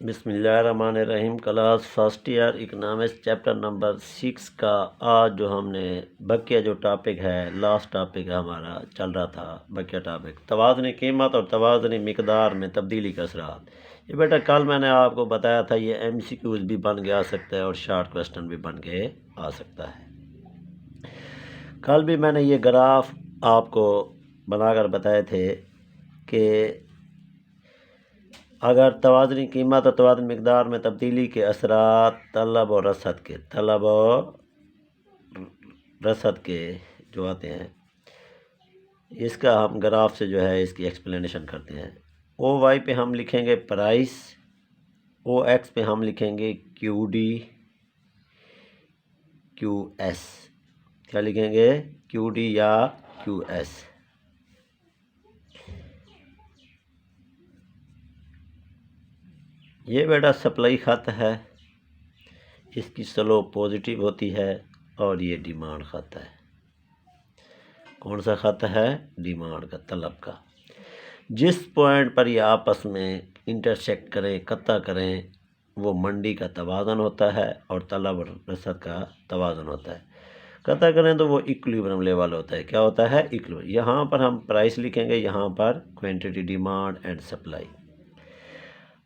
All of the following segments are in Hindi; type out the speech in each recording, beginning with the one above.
बिस्मिल्लाहिर्रहमानिर्रहीम। Class first year economics chapter number 6 का आज जो हमने बकिया जो टॉपिक है, लास्ट टॉपिक हमारा चल रहा था बकिया टॉपिक तवाज़ुनी कीमत और तवाज़ुनी मिकदार में तब्दीली के असरात। ये बेटा कल मैंने आपको बताया था, ये MCQs भी बन के आ सकता है और शॉर्ट क्वेश्चन भी बन के आ सकता है। कल भी मैंने ये ग्राफ आपको बनाकर बताए थे कि अगर तवाज़ुनी कीमत और तवाज़ुनी मिकदार में तब्दीली के असरात तलब और रसद के जो आते हैं, इसका हम ग्राफ से जो है इसकी एक्सप्लेनेशन करते हैं। OY पे हम लिखेंगे प्राइस, OX पे हम लिखेंगे QD QS। क्या लिखेंगे? QD या QS। ये बेटा सप्लाई खत है, इसकी स्लोप पॉजिटिव होती है और ये डिमांड खत है। कौन सा खत है? डिमांड का, तलब का। जिस पॉइंट पर ये आपस में इंटरसेक्ट करें, कत्ता करें, वो मंडी का तवाज़न होता है और तलब और रसद का तवाज़न होता है। कत्ता करें तो वो इक्विलिब्रियम लेवल होता है। क्या होता है? इक्विलिब्रियम। यहाँ पर हम प्राइस लिखेंगे, यहाँ पर क्वांटिटी, डिमांड एंड सप्लाई।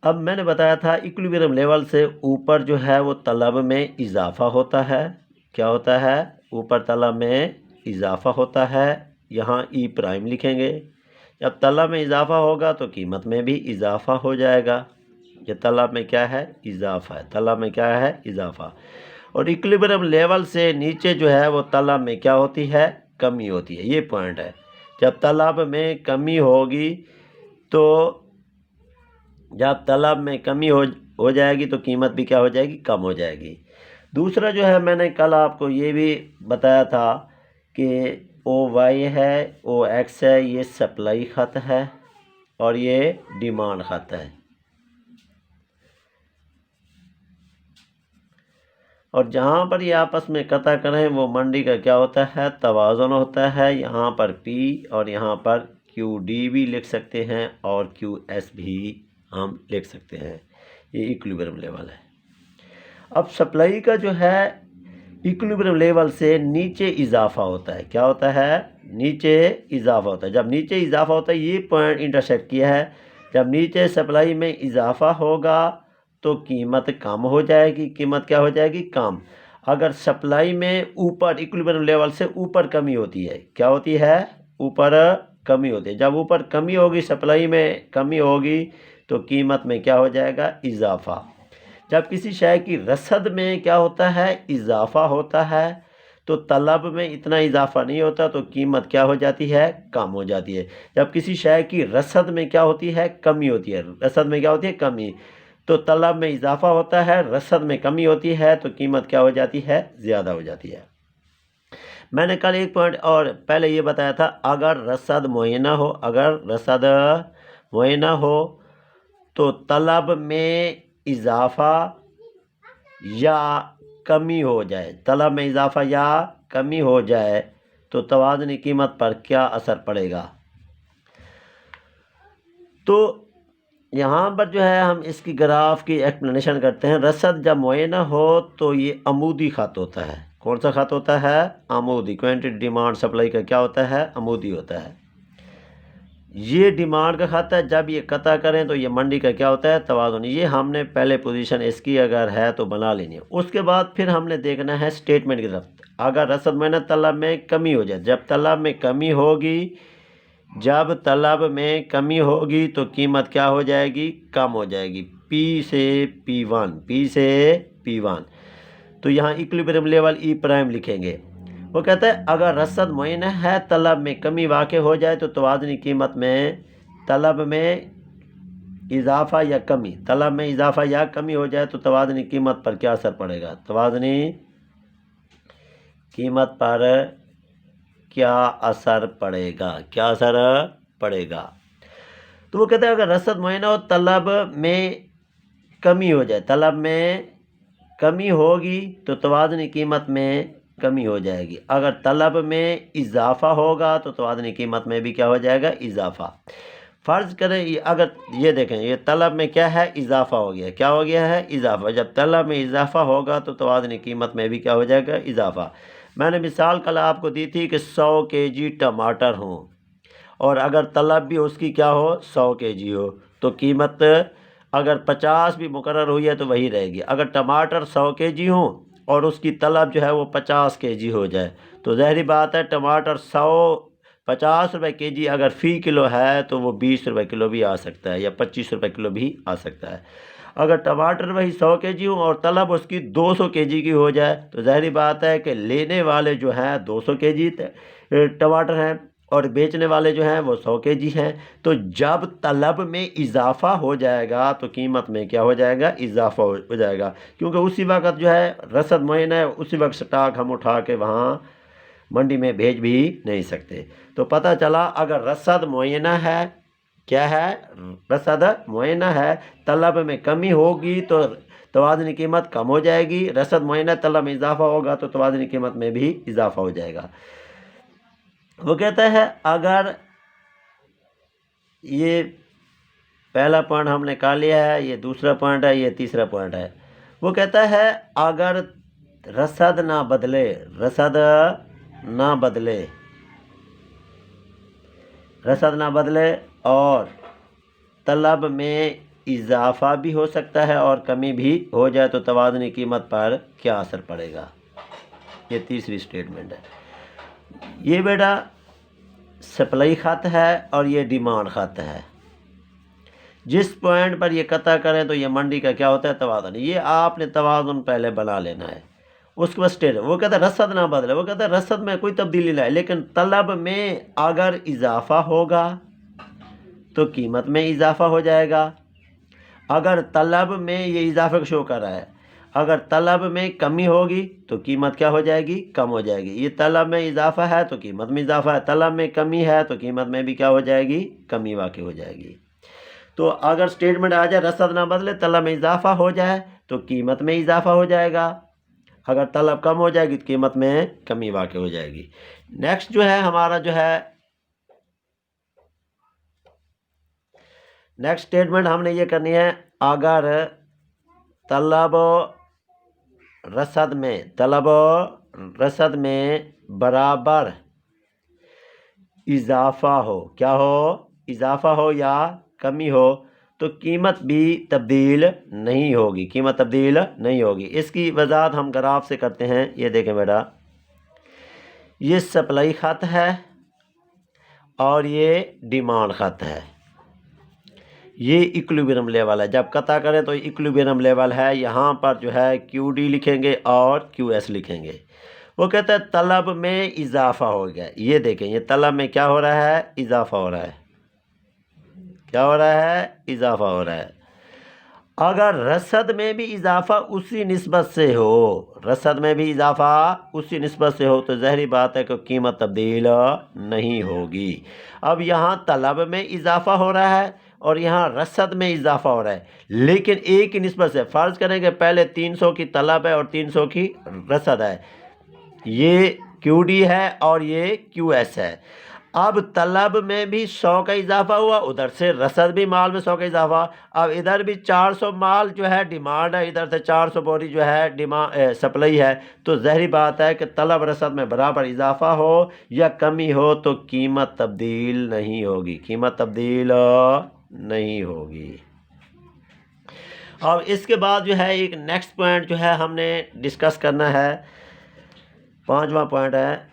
अब मैंने बताया था इक्विलिब्रियम लेवल से ऊपर जो है वो तलब में इजाफा होता है। क्या होता है? ऊपर तलब में इजाफा होता है। यहाँ ई प्राइम लिखेंगे। जब तलब में इजाफा होगा तो कीमत में भी इजाफा हो जाएगा। ये तलब में क्या है? इजाफा है। तलब में क्या है? इजाफा। और इक्विलिब्रियम लेवल से नीचे जो है वो तलब में क्या होती है? कमी होती है। ये पॉइंट है। जब तलब में कमी होगी तो जब तलब में कमी हो जाएगी तो कीमत भी क्या हो जाएगी? कम हो जाएगी। दूसरा जो है, मैंने कल आपको ये भी बताया था कि OY है, OX है, ये सप्लाई खत है और ये डिमांड खत है। और जहाँ पर ये आपस में कता करें वो मंडी का क्या होता है? तवाज़ुन होता है। यहाँ पर P और यहाँ पर QD भी लिख सकते हैं और QS भी हम लिख सकते हैं। ये इक्विलिब्रियम लेवल है। अब सप्लाई का जो है इक्विलिब्रियम लेवल से नीचे इजाफा होता है। क्या होता है? नीचे इजाफा होता है। जब नीचे इजाफा होता है, ये पॉइंट इंटरसेक्ट किया है। जब नीचे सप्लाई में इजाफा होगा तो कीमत कम हो जाएगी। कीमत क्या हो जाएगी? कम। अगर सप्लाई में ऊपर इक्विलिब्रियम लेवल से ऊपर कमी होती है, क्या होती है? ऊपर कमी होती है। जब ऊपर कमी होगी, सप्लाई में कमी होगी तो कीमत में क्या हो जाएगा? इजाफा। जब किसी शय की रसद में क्या होता है? इजाफा होता है। तो तलब में इतना इजाफा नहीं होता तो कीमत क्या हो जाती है? कम हो जाती है। जब किसी शय की रसद में क्या होती है? कमी होती है। रसद में क्या होती है? कमी। तो तलब में इजाफा होता है, रसद में कमी होती है तो कीमत क्या हो जाती है? ज़्यादा हो जाती है। मैंने कल एक पॉइंट और पहले ये बताया था, अगर रसद मुअय्यना हो, अगर रसद मुअय्यना हो तो तलब में इजाफा या कमी हो जाए, तलब में इजाफा या कमी हो जाए तो तवाज़ुनी कीमत पर क्या असर पड़ेगा? तो यहाँ पर जो है हम इसकी ग्राफ की एक्सप्लेनेशन करते हैं। रसद जब मुअय्यना हो तो ये अमूदी खत होता है। कौन सा खत होता है? अमूदी। क्वांटिटी, डिमांड, सप्लाई का क्या होता है? अमूदी होता है। ये डिमांड का खाता है। जब ये कता करें तो ये मंडी का क्या होता है? तवाज़ुन। ये हमने पहले पोजीशन इसकी अगर है तो बना लेनी है। उसके बाद फिर हमने देखना है स्टेटमेंट की तरफ। अगर रसद में तलब में कमी हो जाए, जब तलब में कमी होगी, जब तलब में कमी होगी तो कीमत क्या हो जाएगी? कम हो जाएगी। P से P1, P से P1। तो यहाँ इक्विलिब्रियम लेवल ई प्राइम लिखेंगे। वो कहता है अगर रसद मुअय्यना है, तलब में कमी वाक़ हो जाए तो तवाज़ुनी कीमत में तलब में इजाफा या कमी, तलब में इजाफा या कमी हो जाए तो तवाज़ुनी कीमत पर क्या असर पड़ेगा? तवाज़ुनी कीमत पर क्या असर पड़ेगा? क्या असर पड़ेगा? तो वो कहते हैं अगर रसद मुअय्यना हो, तलब में कमी हो जाए, तलब में कमी होगी तो तवाज़ुनी कीमत में कमी हो जाएगी। अगर तलब में इजाफा होगा तो तवाज़ुनी कीमत में भी क्या हो जाएगा? इजाफा। फ़र्ज़ करें ये अगर ये देखें ये तलब में क्या है, इजाफ़ा हो गया। क्या हो गया है, इजाफ़ा। जब तलब में इजाफ़ा होगा तो तवाज़ुनी कीमत में भी क्या हो जाएगा, इजाफ़ा। मैंने मिसाल कल आपको दी थी कि 100 केजी टमाटर हों और अगर तलब भी उसकी क्या हो, 100 केजी हो, तो कीमत अगर 50 भी मुकर्रर हुई है तो वही रहेगी। अगर टमाटर 100 केजी हों और उसकी तलब जो है वो 50 केजी हो जाए तो ज़ाहिर बात है टमाटर 50 रुपये केजी अगर फ़ी किलो है तो वो 20 रुपये किलो भी आ सकता है या 25 रुपये किलो भी आ सकता है। अगर टमाटर वही 100 केजी हो और तलब उसकी 200 केजी की हो जाए तो ज़ाहिर बात है कि लेने वाले जो हैं 200 केजी टमाटर हैं और बेचने वाले जो हैं वो 100 केजी हैं। तो जब तलब में इजाफ़ा हो जाएगा तो कीमत में क्या हो जाएगा, इजाफ़ा हो जाएगा, क्योंकि उसी वक्त जो है रसद मुअय्यन है, उसी वक्त स्टॉक हम उठा के वहाँ मंडी में भेज भी नहीं सकते। तो पता चला अगर रसद मुअय्यना है, क्या है, रसद मुअय्यना है, तलब में कमी होगी तो तवाज़ुनी कीमत कम हो जाएगी, रसद मुअय्यना तलब में इजाफ़ा होगा तो तवाज़ुनी कीमत में भी इजाफ़ा हो जाएगा। वो कहता है अगर ये पहला पॉइंट हमने निकाल लिया है, ये दूसरा पॉइंट है, ये तीसरा पॉइंट है। वो कहता है अगर रसद ना बदले, रसद ना बदले, रसद ना बदले और तलब में इजाफ़ा भी हो सकता है और कमी भी हो जाए तो तवाज़ुनी कीमत पर क्या असर पड़ेगा। ये तीसरी स्टेटमेंट है। ये बेटा सप्लाई ख़त है और ये डिमांड ख़त है। जिस पॉइंट पर ये कता करें तो ये मंडी का क्या होता है, तवाज़ुन। ये आपने तवाज़ुन पहले बना लेना है। उसके बाद स्टेट वो कहता है रसद ना बदले, वो कहता है रसद में कोई तब्दीली नहीं, लेकिन तलब में अगर इजाफ़ा होगा तो कीमत में इजाफ़ा हो जाएगा। अगर तलब में ये इजाफ़े को शो कर रहा है, अगर तलब में कमी होगी तो कीमत क्या हो जाएगी, कम हो जाएगी। ये तलब में इजाफ़ा है तो कीमत में इजाफ़ा है, तलब में कमी है तो कीमत में भी क्या हो जाएगी, कमी वाक़ई हो जाएगी। तो अगर स्टेटमेंट आ जाए रसद ना बदले, तलब में इजाफ़ा हो जाए तो कीमत में इजाफ़ा हो जाएगा, अगर तलब कम हो जाएगी तो कीमत में कमी वाक़ई हो जाएगी। नेक्स्ट जो है हमारा जो है नेक्स्ट स्टेटमेंट हमने ये करनी है अगर तलब रसद में बराबर इजाफ़ा हो, क्या हो, इजाफ़ा हो या कमी हो तो कीमत भी तब्दील नहीं होगी, कीमत तब्दील नहीं होगी। इसकी वजाहत हम ग्राफ से करते हैं। ये देखें बेटा, ये सप्लाई ख़त है और ये डिमांड ख़त है। ये इक्विलिब्रियम लेवल है। जब कता करें तो इक्विलिब्रियम लेवल है, यहाँ पर जो है QD लिखेंगे और QS लिखेंगे। वो कहता है तलब में इजाफ़ा हो गया। ये देखें ये तलब में क्या हो रहा है, इजाफ़ा हो रहा है, क्या हो रहा है, इजाफ़ा हो रहा है। अगर रसद में भी इजाफ़ा उसी निस्बत से हो, रसद में भी इजाफ़ा उसी निस्बत से हो तो ज़ाहिर बात है कि कीमत तब्दील नहीं होगी। अब यहाँ तलब में इजाफ़ा हो रहा है और यहाँ रसद में इजाफ़ा हो रहा है, लेकिन एक ही निस्बत से। फ़र्ज़ करें कि पहले 300 की तलब है और 300 की रसद है, ये QD है और ये QS है। अब तलब में भी 100 का इजाफा हुआ, उधर से रसद भी माल में 100 का इजाफा। अब इधर भी 400 माल जो है डिमांड है, इधर से 400 बोरी जो है सप्लाई है। तो ज़ाहिर बात है कि तलब रसद में बराबर इजाफा हो या कमी हो तो कीमत तब्दील नहीं होगी, कीमत तब्दील नहीं होगी। अब इसके बाद जो है एक नेक्स्ट पॉइंट जो है हमने डिस्कस करना है, 5वां पॉइंट है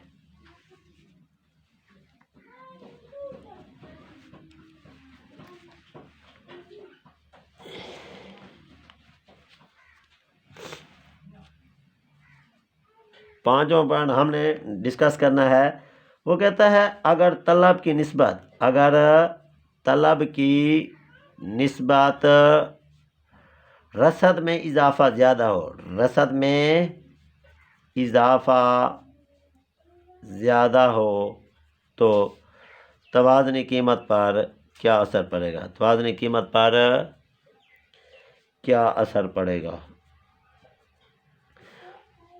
पाँचवा पॉइंट हमने डिस्कस करना है। वो कहता है अगर तलब की निस्बत, अगर तलब की निस्बत रसद में इजाफ़ा ज़्यादा हो, रसद में इजाफ़ा ज़्यादा हो तो तवाज़ुनी कीमत पर क्या असर पड़ेगा, तवाज़ुनी कीमत पर क्या असर पड़ेगा।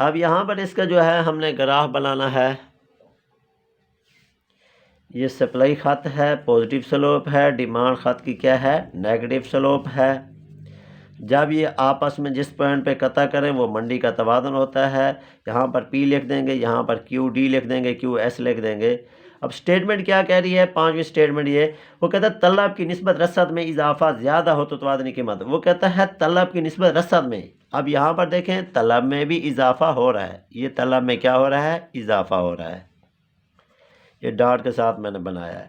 अब यहाँ पर इसका जो है हमने ग्राफ बनाना है। ये सप्लाई खत है, पॉजिटिव स्लोप है, डिमांड खत की क्या है, नेगेटिव स्लोप है। जब ये आपस में जिस पॉइंट पे कता करें वो मंडी का तवाज़ुन होता है। यहाँ पर पी लिख देंगे, यहाँ पर क्यू डी लिख देंगे, क्यू एस लिख देंगे। अब स्टेटमेंट क्या कह रही है, पांचवी स्टेटमेंट ये, वो कहता है तलब की निस्बत रसद में इजाफा ज़्यादा हो तो तवाज़ुनी कीमत, वो कहता है तलब की निस्बत रसद में। अब यहाँ पर देखें तलब में भी इजाफा हो रहा है, ये तलब में क्या हो रहा है, इजाफा हो रहा है, ये डॉट के साथ मैंने बनाया है।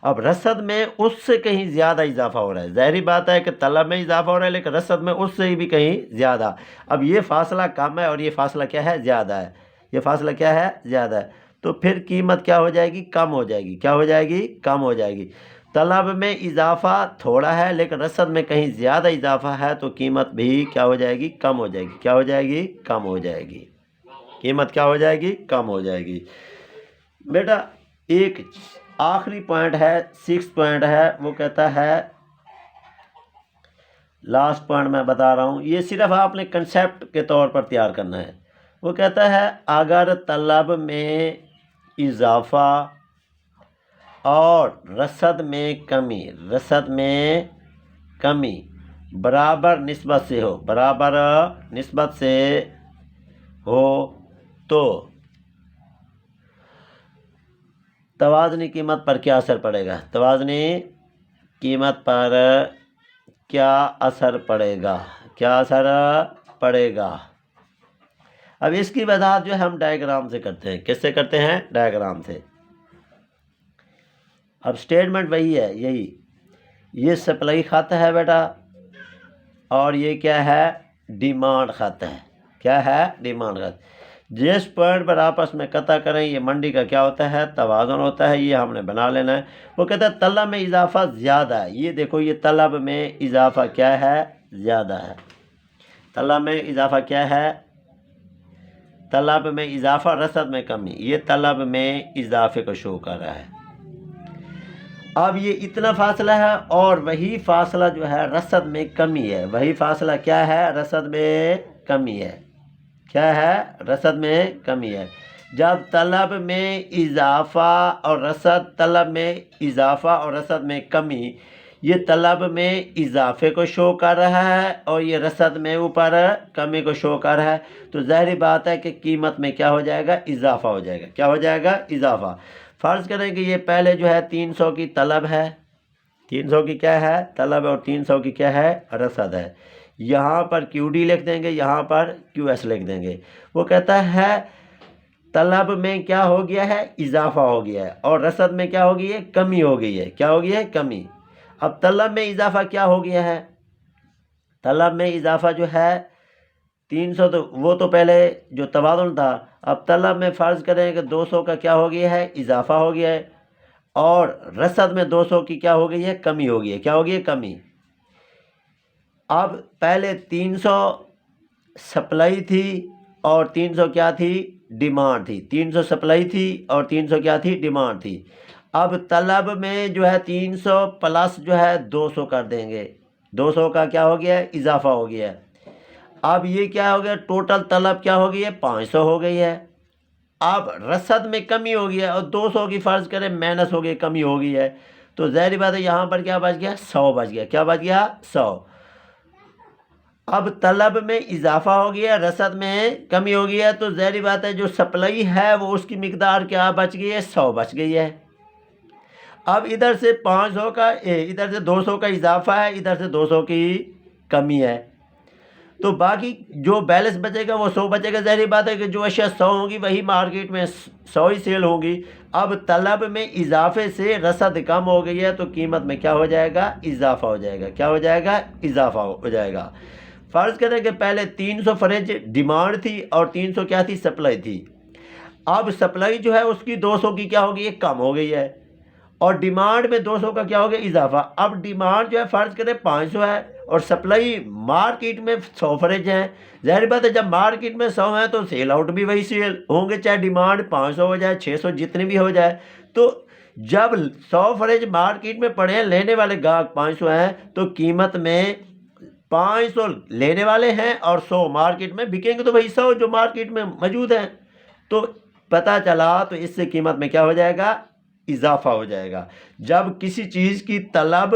अब रसद में उससे कहीं ज़्यादा इजाफा हो रहा है, ज़ाहिरी बात है कि तलब में इजाफा हो रहा है लेकिन रसद में उससे भी कहीं ज़्यादा। अब ये फासला कम है और ये फासला क्या है, ज़्यादा है, ये फासला क्या है, ज़्यादा है। तो फिर कीमत क्या हो जाएगी, कम हो जाएगी, क्या हो जाएगी, कम हो जाएगी। तलब में इजाफा थोड़ा है लेकिन रसद में कहीं ज़्यादा इजाफा है तो कीमत भी क्या हो जाएगी, कम हो जाएगी, क्या हो जाएगी, कम हो जाएगी, कीमत क्या हो जाएगी, कम हो जाएगी। बेटा एक आखिरी पॉइंट है, 6 पॉइंट है, वो कहता है, लास्ट पॉइंट मैं बता रहा हूँ, ये सिर्फ आपने कंसेप्ट के तौर पर तैयार करना है। वो कहता है अगर तलब में इजाफा और रसद में कमी, रसद में कमी बराबर निस्बत से हो, बराबर निस्बत से हो तो तवाज़ुनी कीमत पर क्या असर पड़ेगा, तवाज़ुनी कीमत पर क्या असर पड़ेगा, क्या असर पड़ेगा। अब इसकी वजाहत जो है हम डायग्राम से करते हैं, किससे करते हैं, डायग्राम से। अब स्टेटमेंट वही है, यही, ये सप्लाई खत है बेटा और ये क्या है, डिमांड खत है, क्या है, डिमांड खत। जिस पॉइंट पर आपस में कता करें ये मंडी का क्या होता है, तवाज़ुन होता है, ये हमने बना लेना है। वो कहता है तलब में इजाफा ज़्यादा है, ये देखो ये तलब में इजाफा क्या है, ज़्यादा है, तलब में इजाफा क्या है, तलब में इजाफा, रसद में कमी, ये तलब में इजाफे को शो कर रहा है। अब ये इतना फासला है और वही फासला जो है रसद में कमी है, वही फासला क्या है, रसद में कमी है, क्या है, रसद में कमी है। जब तलब में इजाफा और रसद, तलब में इजाफा और रसद में कमी, ये तलब में इजाफे को शो कर रहा है और ये रसद में ऊपर कमी को शो कर रहा है, तो ज़ाहिर बात है कि कीमत में क्या हो जाएगा, इजाफा हो जाएगा, क्या हो जाएगा, इजाफा। फ़र्ज़ करें कि ये पहले जो है 300 की तलब है, 300 की क्या है, तलब और 300 की क्या है, रसद है। यहाँ पर क्यू डी लिख देंगे, यहाँ पर क्यू एस लिख देंगे। वो कहता है तलब में क्या हो गया है, इजाफा हो गया है और रसद में क्या हो गई है, कमी हो गई है, क्या हो गई है, कमी। अब तलब में इजाफा क्या हो गया है, तलब में इजाफा जो है 300, तो वो तो पहले जो तवाज़ुन था, अब तलब में फ़र्ज़ करें कि 200 का क्या हो गया है, इजाफा हो गया है और रसद में 200 की क्या हो गई है, कमी हो गई है, क्या हो गई है, कमी। अब पहले 300 सप्लाई थी और 300 क्या थी, डिमांड थी, 300 सप्लाई थी और 300 क्या थी, डिमांड थी। अब तलब में जो है 300 प्लस जो है 200 कर देंगे, 200 का क्या हो गया है, इजाफा हो गया है। अब ये क्या हो गया, टोटल तलब क्या हो गई है, 500 हो गई है। अब रसद में कमी हो गई है और 200 की फ़र्ज़ करें माइनस हो गई, कमी हो गई है, तो ज़ाहिर बात है यहाँ पर क्या बच गया, 100 बच गया, क्या बच गया, 100। अब तलब में इजाफा हो गया, रसद में कमी हो गई है, तो ज़ाहिर बात है जो सप्लाई है वो उसकी मिकदार क्या बच गई है, 100 बच गई है। अब इधर से 500 का, इधर से 200 का इजाफा है, इधर से 200 की कमी है, तो बाकी जो बैलेंस बचेगा वो 100 बचेगा। ज़ाहिर बात है कि जो अशिया 100 होंगी वही मार्केट में 100 ही सेल होंगी। अब तलब में इजाफे से रसद कम हो गई है तो कीमत में क्या हो जाएगा, इजाफा हो जाएगा, क्या हो जाएगा, इजाफा हो जाएगा। फ़र्ज़ करें कि पहले 300 फ्रिज डिमांड थी और 300 क्या थी, सप्लाई थी। अब सप्लाई जो है उसकी 200 की क्या हो गई है, कम हो गई है और डिमांड में 200 का क्या हो गया, इजाफा। अब डिमांड जो है फ़र्ज़ करें 500 है और सप्लाई मार्केट में 100 फ्रिज हैं। ज़ाहिर बात है जब मार्केट में 100 है तो सेल आउट भी वही सेल होंगे, चाहे डिमांड 500 हो जाए, 600 जितने भी हो जाए। तो जब 100 फ्रिज मार्केट में पड़े हैं, लेने वाले ग्राहक 500 हैं, तो कीमत में 500 लेने वाले हैं और 100 मार्केट में बिकेंगे, तो वही 100 जो मार्केट में मौजूद हैं। तो पता चला, तो इससे कीमत में क्या हो जाएगा, इजाफा हो जाएगा। जब किसी चीज़ की तलब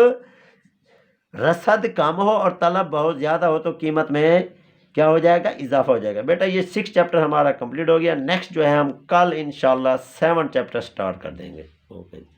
रसद कम हो और तलब बहुत ज़्यादा हो तो कीमत में क्या हो जाएगा, इजाफा हो जाएगा। बेटा ये 6 चैप्टर हमारा कंप्लीट हो गया। नेक्स्ट जो है हम कल इंशाल्लाह 7 चैप्टर स्टार्ट कर देंगे। ओके।